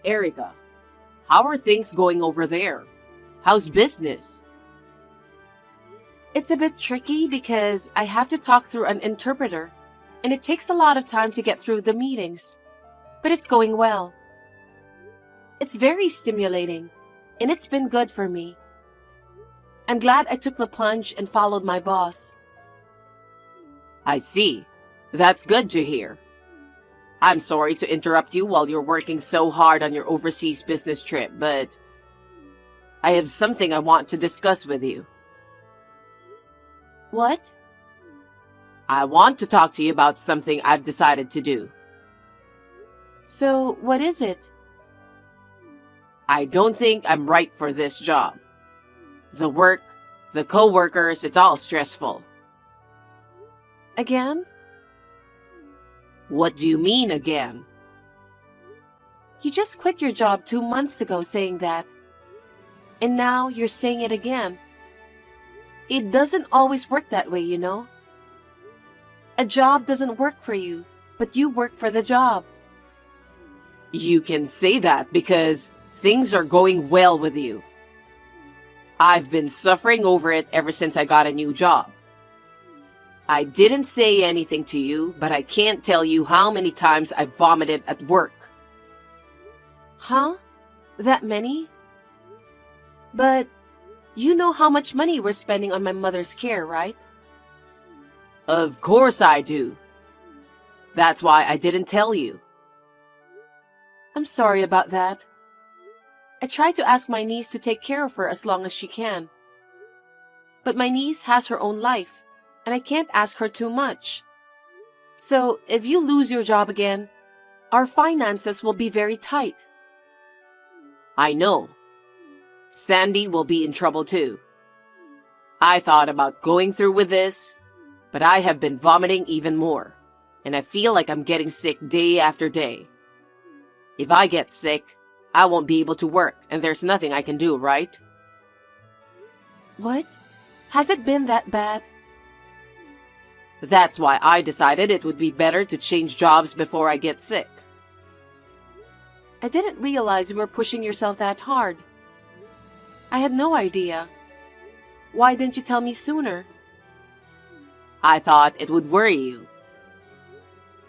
Erica, how are things going over there? How's business? It's a bit tricky because I have to talk through an interpreter, and it takes a lot of time to get through the meetings. But it's going well. It's very stimulating, and it's been good for me. I'm glad I took the plunge and followed my boss. I see. That's good to hear. I'm sorry to interrupt you while you're working so hard on your overseas business trip, but I have something I want to discuss with you. What? I want to talk to you about something I've decided to do. So, what is it? I don't think I'm right for this job. The work, the co-workers, it's all stressful. Again? What do you mean again? You just quit your job 2 months ago saying that. And now you're saying it again. It doesn't always work that way, you know. A job doesn't work for you, but you work for the job. You can say that because things are going well with you. I've been suffering over it ever since I got a new job. I didn't say anything to you, but I can't tell you how many times I've vomited at work. Huh? That many? But you know how much money we're spending on my mother's care, right? Of course I do. That's why I didn't tell you. I'm sorry about that. I tried to ask my niece to take care of her as long as she can. But my niece has her own life, and I can't ask her too much. So, if you lose your job again, our finances will be very tight. I know. Sandy will be in trouble too. I thought about going through with this, but I have been vomiting even more, and I feel like I'm getting sick day after day. If I get sick, I won't be able to work, and there's nothing I can do, right? What? Has it been that bad? That's why I decided it would be better to change jobs before I get sick. I didn't realize you were pushing yourself that hard. I had no idea. Why didn't you tell me sooner? I thought it would worry you.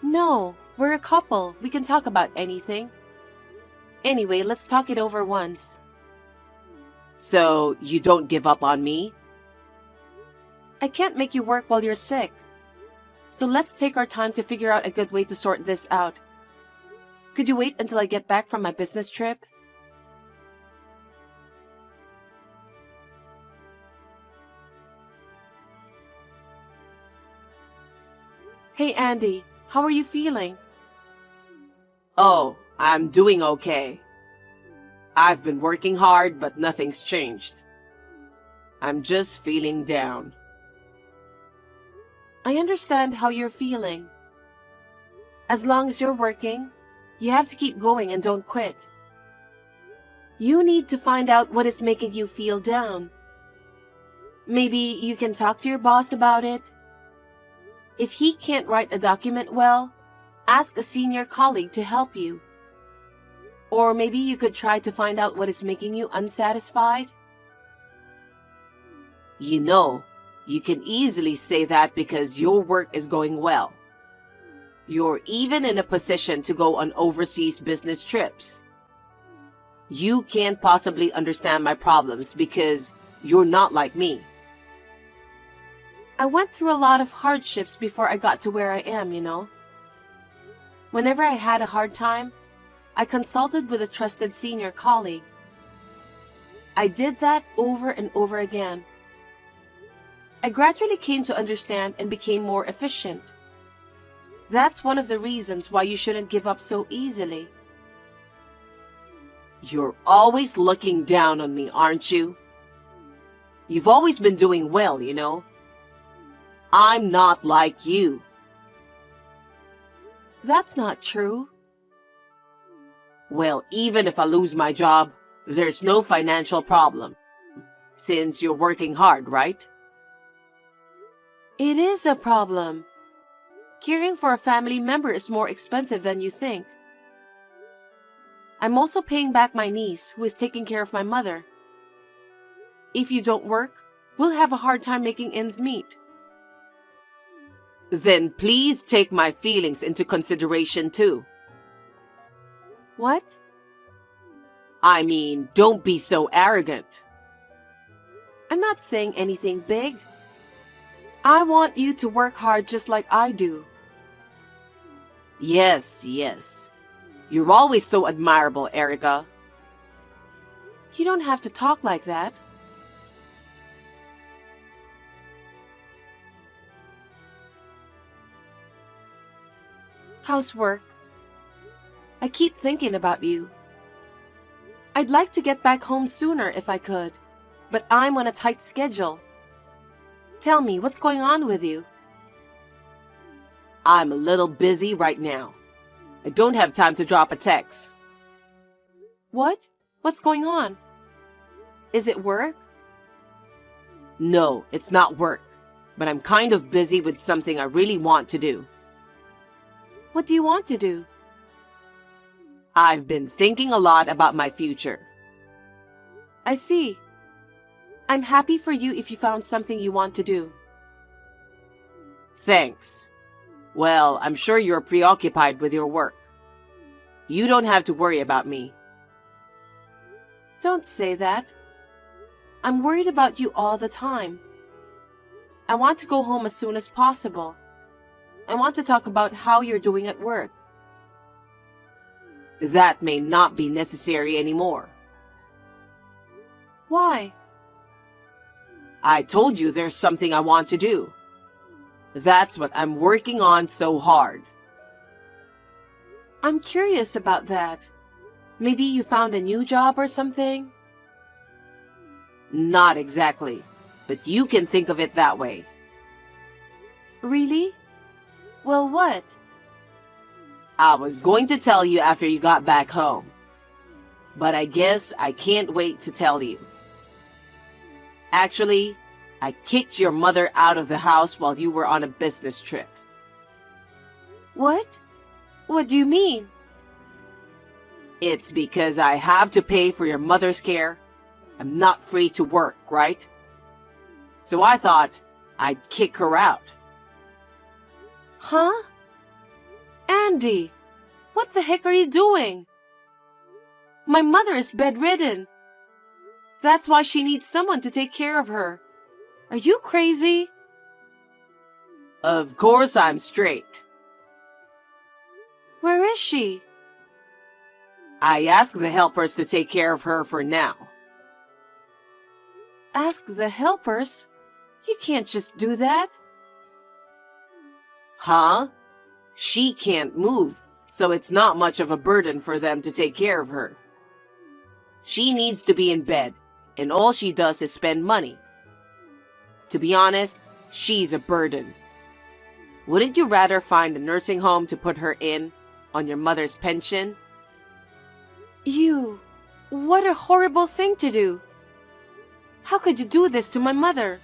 No, we're a couple. We can talk about anything. Anyway, let's talk it over once. So, you don't give up on me? I can't make you work while you're sick. So let's take our time to figure out a good way to sort this out. Could you wait until I get back from my business trip? Hey Andy, how are you feeling? Oh, I'm doing okay. I've been working hard, but nothing's changed. I'm just feeling down. I understand how you're feeling. As long as you're working, you have to keep going and don't quit. You need to find out what is making you feel down. Maybe you can talk to your boss about it. If he can't write a document well, ask a senior colleague to help you. Or maybe you could try to find out what is making you unsatisfied. You know, you can easily say that because your work is going well. You're even in a position to go on overseas business trips. You can't possibly understand my problems because you're not like me. I went through a lot of hardships before I got to where I am, you know. Whenever I had a hard time, I consulted with a trusted senior colleague. I did that over and over again. I gradually came to understand and became more efficient. That's one of the reasons why you shouldn't give up so easily. You're always looking down on me, aren't you? You've always been doing well, you know. I'm not like you. That's not true. Well, even if I lose my job, there's no financial problem, since you're working hard, right? It is a problem. Caring for a family member is more expensive than you think. I'm also paying back my niece, who is taking care of my mother. If you don't work, we'll have a hard time making ends meet. Then please take my feelings into consideration too. What? I mean, don't be so arrogant. I'm not saying anything big. I want you to work hard just like I do. Yes, yes. You're always so admirable, Erica. You don't have to talk like that. How's work? I keep thinking about you. I'd like to get back home sooner if I could, but I'm on a tight schedule. Tell me, what's going on with you? I'm a little busy right now. I don't have time to drop a text. What? What's going on? Is it work? No, it's not work, but I'm kind of busy with something I really want to do. What do you want to do? I've been thinking a lot about my future. I see. I'm happy for you if you found something you want to do. Thanks. Well, I'm sure you're preoccupied with your work. You don't have to worry about me. Don't say that. I'm worried about you all the time. I want to go home as soon as possible. I want to talk about how you're doing at work. That may not be necessary anymore. Why? I told you there's something I want to do. That's what I'm working on so hard. I'm curious about that. Maybe you found a new job or something? Not exactly, but you can think of it that way. Really? Well, what? I was going to tell you after you got back home, but I guess I can't wait to tell you. Actually, I kicked your mother out of the house while you were on a business trip. What? What do you mean? It's because I have to pay for your mother's care. I'm not free to work, right? So I thought I'd kick her out. Huh? Andy, what the heck are you doing? My mother is bedridden. That's why she needs someone to take care of her. Are you crazy? Of course I'm straight. Where is she? I asked the helpers to take care of her for now. Ask the helpers? You can't just do that. Huh? She can't move, so it's not much of a burden for them to take care of her. She needs to be in bed, and all she does is spend money. To be honest, she's a burden. Wouldn't you rather find a nursing home to put her in on your mother's pension? What a horrible thing to do. How could you do this to my mother?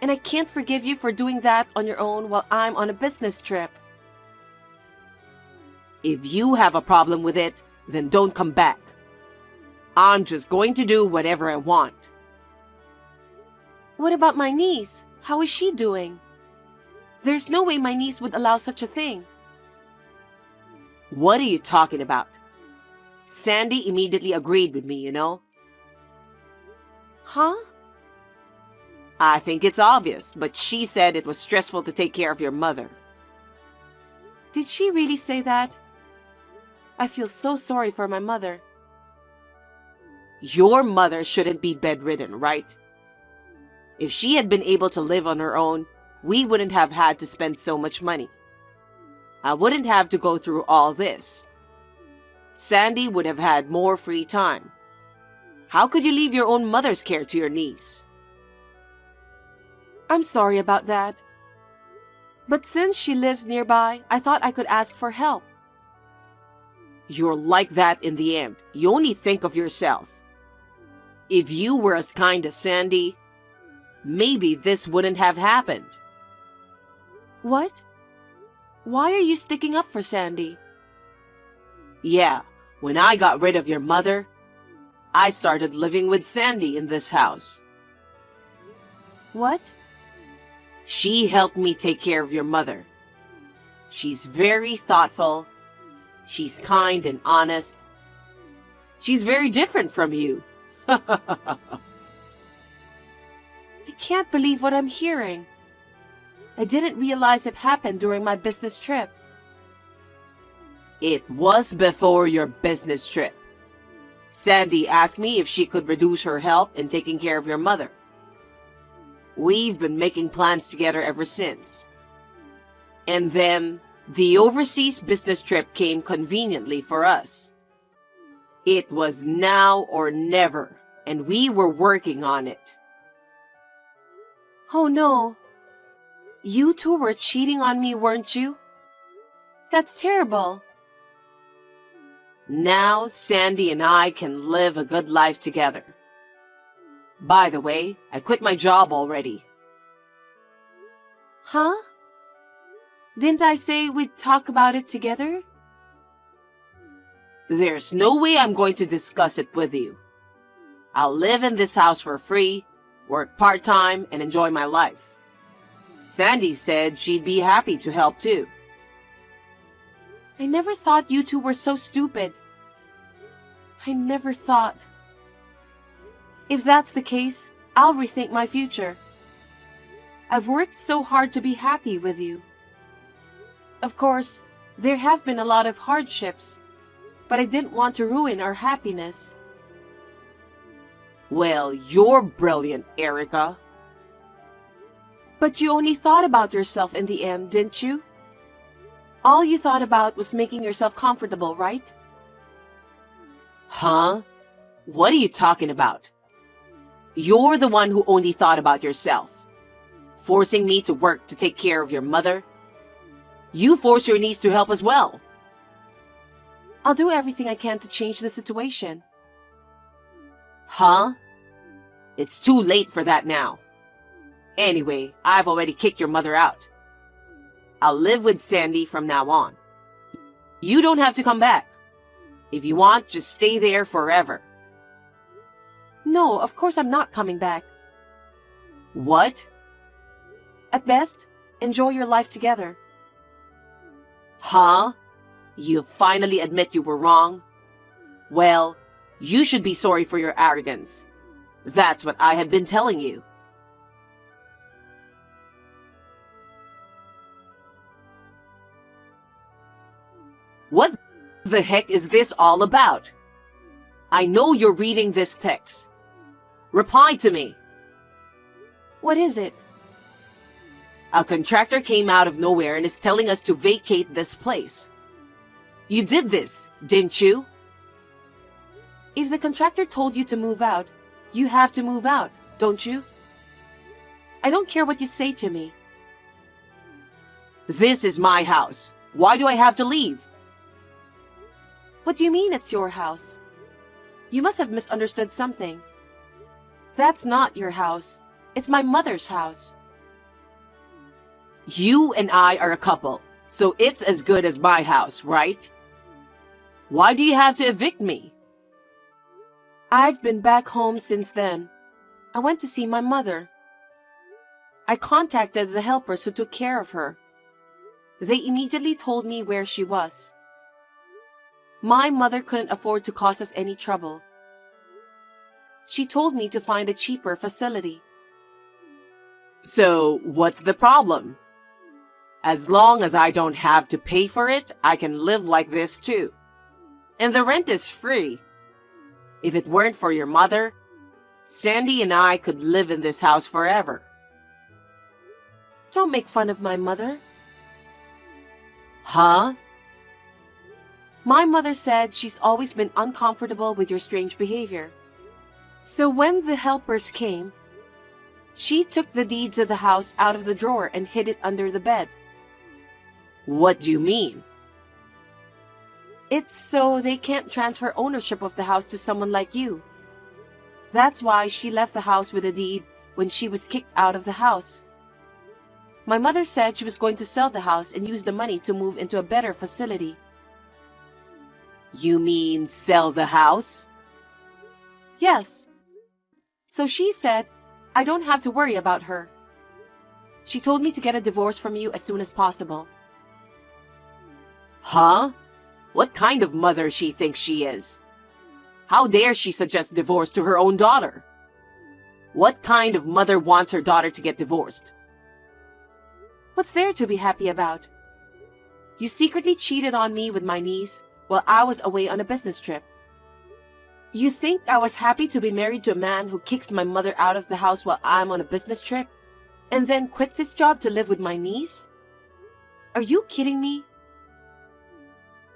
And I can't forgive you for doing that on your own while I'm on a business trip. If you have a problem with it, then don't come back. I'm just going to do whatever I want. What about my niece? How is she doing? There's no way my niece would allow such a thing. What are you talking about? Sandy immediately agreed with me, you know? Huh? I think it's obvious, but she said it was stressful to take care of your mother. Did she really say that? I feel so sorry for my mother. Your mother shouldn't be bedridden, right? If she had been able to live on her own, we wouldn't have had to spend so much money. I wouldn't have to go through all this. Sandy would have had more free time. How could you leave your own mother's care to your niece? I'm sorry about that. But since she lives nearby, I thought I could ask for help. You're like that in the end. You only think of yourself. If you were as kind as Sandy, maybe this wouldn't have happened. What? Why are you sticking up for Sandy? Yeah, When I got rid of your mother, I started living with Sandy in this house. What? She helped me take care of your mother. She's very thoughtful. She's kind and honest. She's very different from you. I can't believe what I'm hearing. I didn't realize it happened during my business trip. It was before your business trip. Sandy asked me if she could reduce her help in taking care of your mother. We've been making plans together ever since. And then the overseas business trip came conveniently for us. It was now or never, and we were working on it. Oh no. You two were cheating on me, weren't you? That's terrible. Now Sandy and I can live a good life together. By the way, I quit my job already. Huh? Didn't I say we'd talk about it together? There's no way I'm going to discuss it with you. I'll live in this house for free, work part-time, and enjoy my life. Sandy said she'd be happy to help too. I never thought you two were so stupid. I never thought. If that's the case, I'll rethink my future. I've worked so hard to be happy with you. Of course, there have been a lot of hardships, but I didn't want to ruin our happiness. Well, you're brilliant, Erica. But you only thought about yourself in the end, didn't you? All you thought about was making yourself comfortable, right? Huh? What are you talking about? You're the one who only thought about yourself. Forcing me to work to take care of your mother. You force your niece to help as well. I'll do everything I can to change the situation. Huh? It's too late for that now. Anyway, I've already kicked your mother out. I'll live with Sandy from now on. You don't have to come back. If you want, just stay there forever. No, of course I'm not coming back. What? At best, enjoy your life together. Huh? You finally admit you were wrong? Well, you should be sorry for your arrogance. That's what I had been telling you. What the heck is this all about? I know you're reading this text. Reply to me. What is it? A contractor came out of nowhere and is telling us to vacate this place. You did this, didn't you? If the contractor told you to move out, you have to move out, don't you? I don't care what you say to me. This is my house. Why do I have to leave? What do you mean it's your house? You must have misunderstood something. That's not your house. It's my mother's house. You and I are a couple, so it's as good as my house, right? Why do you have to evict me? I've been back home since then. I went to see my mother. I contacted the helpers who took care of her. They immediately told me where she was. My mother couldn't afford to cause us any trouble. She told me to find a cheaper facility. So, what's the problem? As long as I don't have to pay for it, I can live like this too. And the rent is free. If it weren't for your mother, Sandy and I could live in this house forever. Don't make fun of my mother. Huh? My mother said she's always been uncomfortable with your strange behavior. So when the helpers came, she took the deeds of the house out of the drawer and hid it under the bed. What do you mean? It's so they can't transfer ownership of the house to someone like you. That's why she left the house with a deed when she was kicked out of the house. My mother said she was going to sell the house and use the money to move into a better facility. You mean sell the house? Yes. So she said, I don't have to worry about her. She told me to get a divorce from you as soon as possible. Huh? What kind of mother she thinks she is? How dare she suggest divorce to her own daughter? What kind of mother wants her daughter to get divorced? What's there to be happy about? You secretly cheated on me with my niece while I was away on a business trip. You think I was happy to be married to a man who kicks my mother out of the house while I'm on a business trip and then quits his job to live with my niece? Are you kidding me?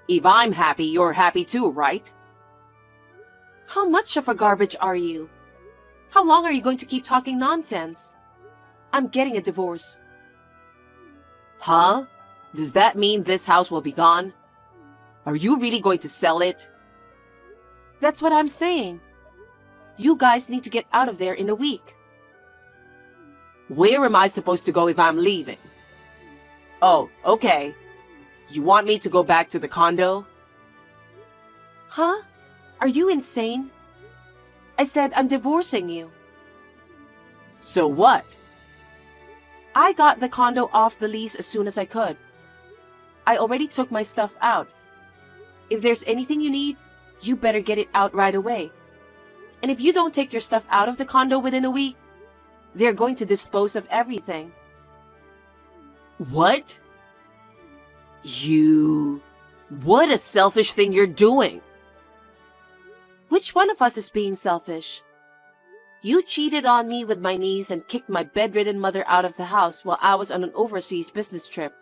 If I'm happy, you're happy too, right? How much of a garbage are you? How long are you going to keep talking nonsense? I'm getting a divorce. Huh? Does that mean this house will be gone? Are you really going to sell it? That's what I'm saying. You guys need to get out of there in a week. Where am I supposed to go if I'm leaving? Oh, okay. You want me to go back to the condo? Huh? Are you insane? I said I'm divorcing you. So what? I got the condo off the lease as soon as I could. I already took my stuff out. If there's anything you need, you better get it out right away. And if you don't take your stuff out of the condo within a week, they're going to dispose of everything. What? What a selfish thing you're doing. Which one of us is being selfish? You cheated on me with my niece and kicked my bedridden mother out of the house while I was on an overseas business trip.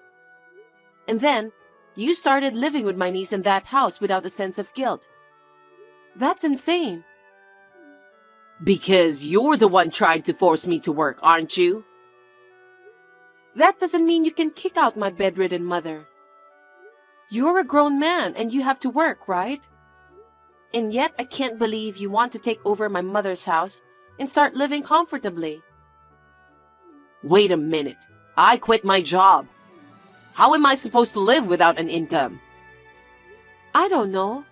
And then, you started living with my niece in that house without a sense of guilt. That's insane. Because you're the one trying to force me to work, aren't you? That doesn't mean you can kick out my bedridden mother. You're a grown man and you have to work, right? And yet I can't believe you want to take over my mother's house and start living comfortably. Wait a minute. I quit my job. How am I supposed to live without an income? I don't know.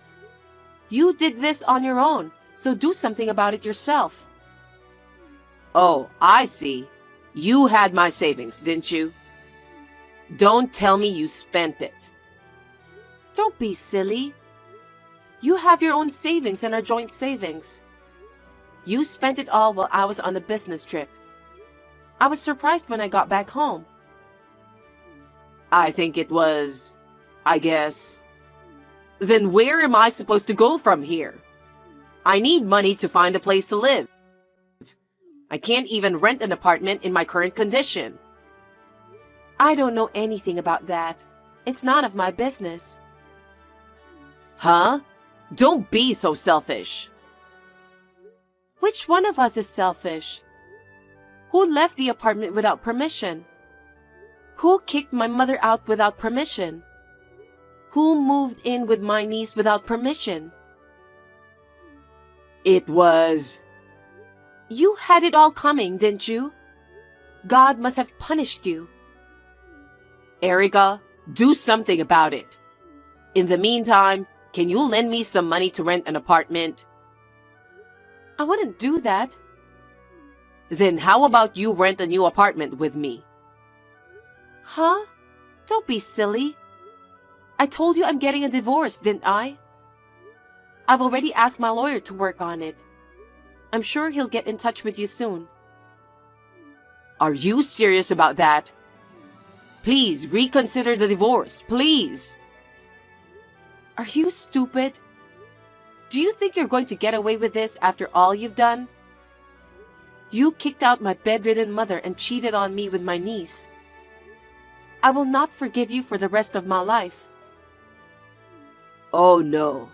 You did this on your own, so do something about it yourself. Oh, I see. You had my savings, didn't you? Don't tell me you spent it. Don't be silly. You have your own savings and our joint savings. You spent it all while I was on the business trip. I was surprised when I got back home. I think it was, I guess. Then where am I supposed to go from here? I need money to find a place to live. I can't even rent an apartment in my current condition. I don't know anything about that. It's none of my business. Huh? Don't be so selfish. Which one of us is selfish? Who left the apartment without permission? Who kicked my mother out without permission? Who moved in with my niece without permission? It was... You had it all coming, didn't you? God must have punished you. Erica, do something about it. In the meantime, can you lend me some money to rent an apartment? I wouldn't do that. Then how about you rent a new apartment with me? Huh? Don't be silly. I told you I'm getting a divorce, didn't I? I've already asked my lawyer to work on it. I'm sure he'll get in touch with you soon. Are you serious about that? Please reconsider the divorce, please. Are you stupid? Do you think you're going to get away with this after all you've done? You kicked out my bedridden mother and cheated on me with my niece. I will not forgive you for the rest of my life. Oh no.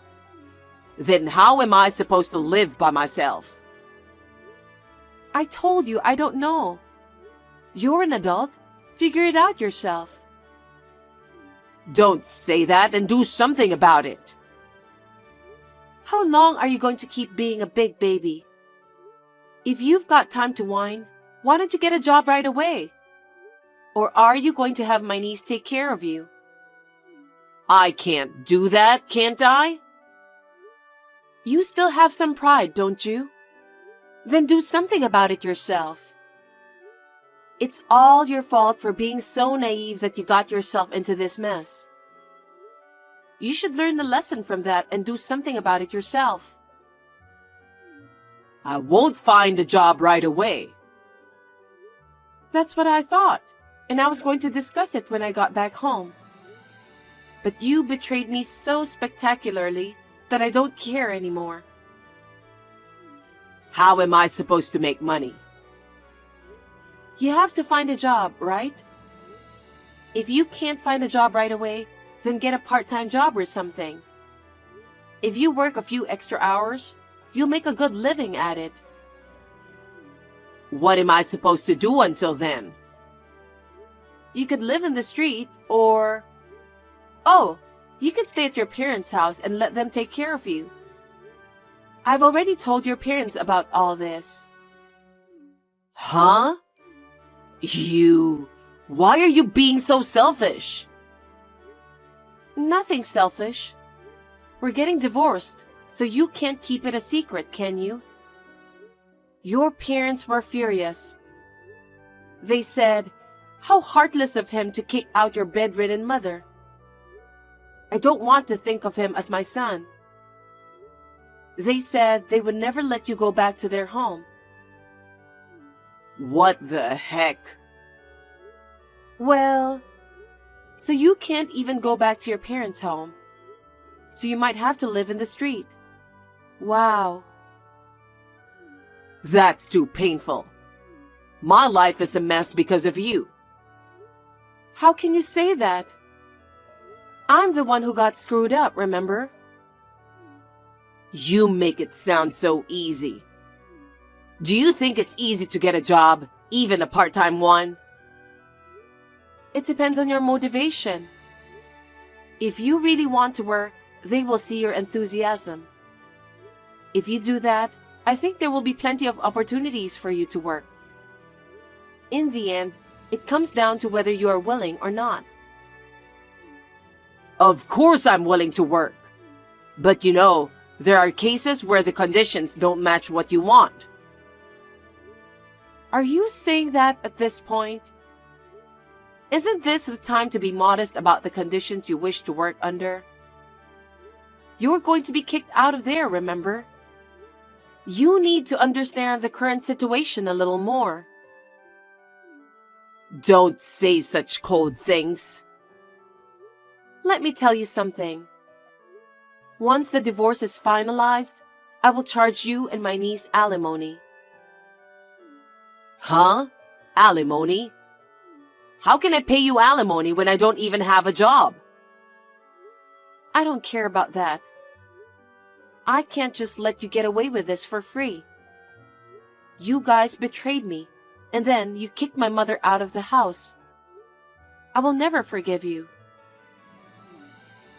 Then how am I supposed to live by myself? I told you I don't know. You're an adult. Figure it out yourself. Don't say that and do something about it. How long are you going to keep being a big baby? If you've got time to whine, why don't you get a job right away? Or are you going to have my niece take care of you? I can't do that, can't I? You still have some pride, don't you? Then do something about it yourself. It's all your fault for being so naive that you got yourself into this mess. You should learn the lesson from that and do something about it yourself. I won't find a job right away. That's what I thought, and I was going to discuss it when I got back home. But you betrayed me so spectacularly that I don't care anymore. How am I supposed to make money? You have to find a job, right? If you can't find a job right away, then get a part-time job or something. If you work a few extra hours, you'll make a good living at it. What am I supposed to do until then? You could live in the street, or... Oh, you could stay at your parents' house and let them take care of you. I've already told your parents about all this. Huh? Why are you being so selfish? Nothing selfish. We're getting divorced, so you can't keep it a secret, can you? Your parents were furious. They said, "How heartless of him to kick out your bedridden mother. I don't want to think of him as my son." They said they would never let you go back to their home. What the heck? Well, so you can't even go back to your parents' home. So you might have to live in the street. Wow. That's too painful. My life is a mess because of you. How can you say that? I'm the one who got screwed up, remember? You make it sound so easy. Do you think it's easy to get a job, even a part-time one? It depends on your motivation. If you really want to work, they will see your enthusiasm. If you do that, I think there will be plenty of opportunities for you to work. In the end, it comes down to whether you are willing or not. Of course I'm willing to work. But there are cases where the conditions don't match what you want. Are you saying that at this point? Isn't this the time to be modest about the conditions you wish to work under? You're going to be kicked out of there, remember? You need to understand the current situation a little more. Don't say such cold things. Let me tell you something. Once the divorce is finalized, I will charge you and my niece alimony. Huh? Alimony? How can I pay you alimony when I don't even have a job? I don't care about that. I can't just let you get away with this for free. You guys betrayed me, and then you kicked my mother out of the house. I will never forgive you.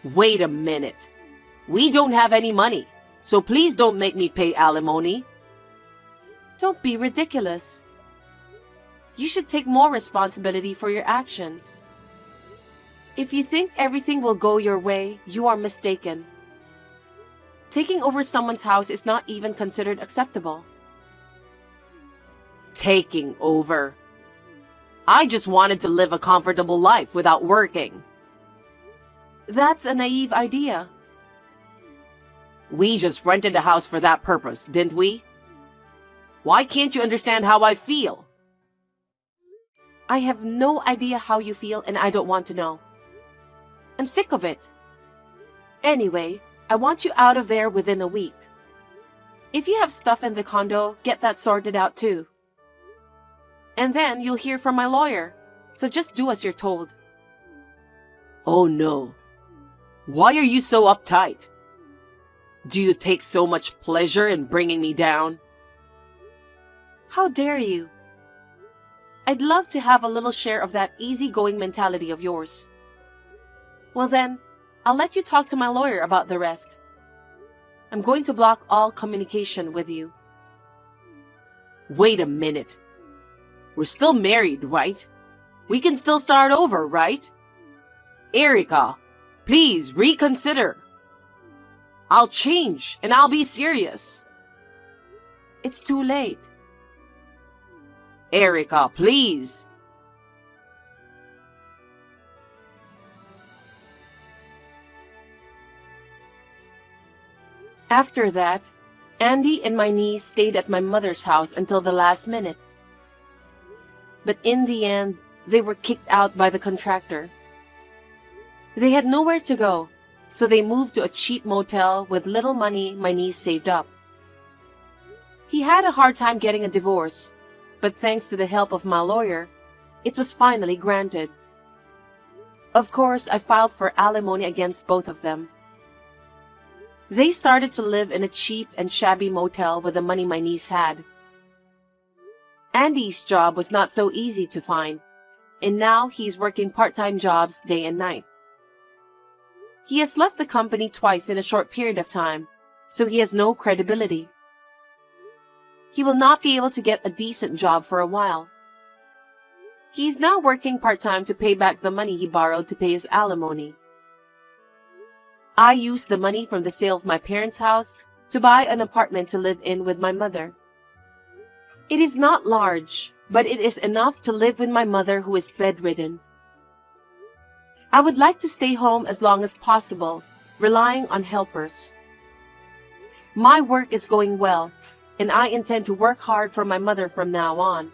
Wait a minute. We don't have any money, so please don't make me pay alimony. Don't be ridiculous. You should take more responsibility for your actions. If you think everything will go your way, you are mistaken. Taking over someone's house is not even considered acceptable. Taking over? I just wanted to live a comfortable life without working. That's a naive idea. We just rented a house for that purpose, didn't we? Why can't you understand how I feel? I have no idea how you feel, and I don't want to know. I'm sick of it. Anyway, I want you out of there within a week. If you have stuff in the condo, get that sorted out too. And then you'll hear from my lawyer, so just do as you're told. Oh no. Why are you so uptight? Do you take so much pleasure in bringing me down? How dare you? I'd love to have a little share of that easygoing mentality of yours. Well then, I'll let you talk to my lawyer about the rest. I'm going to block all communication with you. Wait a minute. We're still married, right? We can still start over, right? Erica, please reconsider. I'll change and I'll be serious. It's too late. Erica, please. After that, Andy and my niece stayed at my mother's house until the last minute. But in the end, they were kicked out by the contractor. They had nowhere to go, so they moved to a cheap motel with little money my niece saved up. He had a hard time getting a divorce, but thanks to the help of my lawyer, it was finally granted. Of course, I filed for alimony against both of them. They started to live in a cheap and shabby motel with the money my niece had. Andy's job was not so easy to find, and now he's working part-time jobs day and night. He has left the company twice in a short period of time, so he has no credibility. He will not be able to get a decent job for a while. He's now working part-time to pay back the money he borrowed to pay his alimony. I used the money from the sale of my parents' house to buy an apartment to live in with my mother. It is not large, but it is enough to live with my mother who is bedridden. I would like to stay home as long as possible, relying on helpers. My work is going well, and I intend to work hard for my mother from now on.